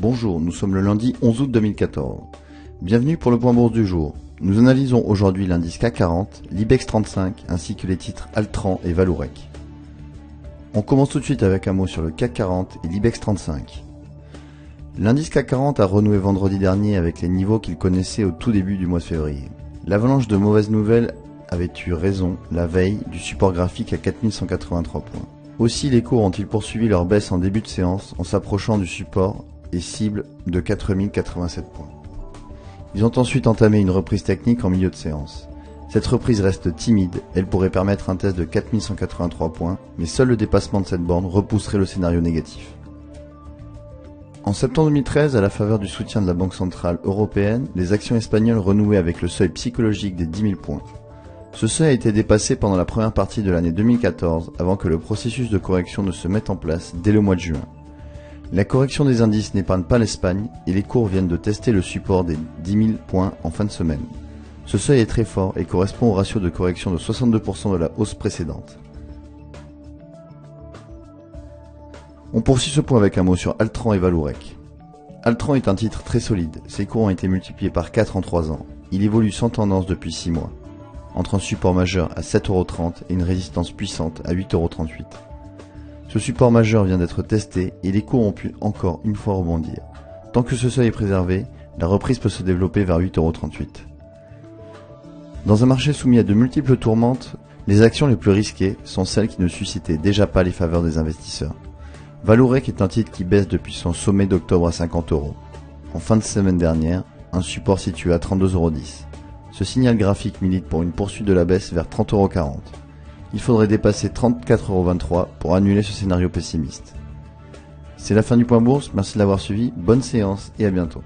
Bonjour, nous sommes le lundi 11 août 2014. Bienvenue pour le point bourse du jour. Nous analysons aujourd'hui l'indice CAC 40, l'IBEX 35 ainsi que les titres Altran et Vallourec. On commence tout de suite avec un mot sur le CAC 40 et l'IBEX 35. L'indice CAC 40 a renoué vendredi dernier avec les niveaux qu'il connaissait au tout début du mois de février. L'avalanche de mauvaises nouvelles avait eu raison la veille du support graphique à 4183 points. Aussi les cours ont-ils poursuivi leur baisse en début de séance en s'approchant du support et cible de 4087 points. Ils ont ensuite entamé une reprise technique en milieu de séance. Cette reprise reste timide, elle pourrait permettre un test de 4183 points, mais seul le dépassement de cette borne repousserait le scénario négatif. En septembre 2013, à la faveur du soutien de la Banque Centrale Européenne, les actions espagnoles renouaient avec le seuil psychologique des 10 000 points. Ce seuil a été dépassé pendant la première partie de l'année 2014 avant que le processus de correction ne se mette en place dès le mois de juin. La correction des indices n'épargne pas l'Espagne et les cours viennent de tester le support des 10 000 points en fin de semaine. Ce seuil est très fort et correspond au ratio de correction de 62% de la hausse précédente. On poursuit ce point avec un mot sur Altran et Vallourec. Altran est un titre très solide, ses cours ont été multipliés par 4 en 3 ans. Il évolue sans tendance depuis 6 mois, entre un support majeur à 7,30€ et une résistance puissante à 8,38€. Ce support majeur vient d'être testé et les cours ont pu encore une fois rebondir. Tant que ce seuil est préservé, la reprise peut se développer vers 8,38€. Dans un marché soumis à de multiples tourmentes, les actions les plus risquées sont celles qui ne suscitaient déjà pas les faveurs des investisseurs. Vallourec est un titre qui baisse depuis son sommet d'octobre à 50€. En fin de semaine dernière, un support situé à 32,10€. Ce signal graphique milite pour une poursuite de la baisse vers 30,40€. Il faudrait dépasser 34,23€ pour annuler ce scénario pessimiste. C'est la fin du point bourse, merci de l'avoir suivi, bonne séance et à bientôt.